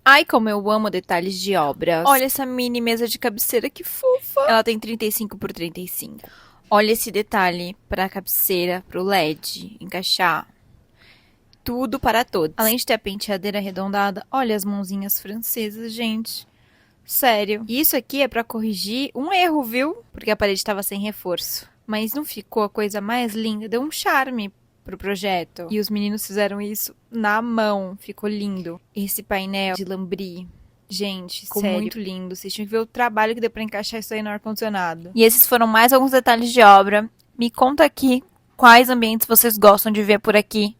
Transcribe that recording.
Ai, como eu amo detalhes de obras. Olha essa mini mesa de cabeceira, que fofa. Ela tem 35 por 35. Olha esse detalhe pra cabeceira, pro LED encaixar. Tudo para todos. Além de ter a penteadeira arredondada, olha as mãozinhas francesas, gente. Sério. E isso aqui é pra corrigir um erro, viu? Porque a parede estava sem reforço. Mas não ficou a coisa mais linda? Deu um charme pro projeto. E os meninos fizeram isso na mão. Ficou lindo. Esse painel de lambri. Gente, ficou sério, muito lindo. Vocês tinham que ver o trabalho que deu pra encaixar isso aí no ar-condicionado. E esses foram mais alguns detalhes de obra. Me conta aqui quais ambientes vocês gostam de ver por aqui.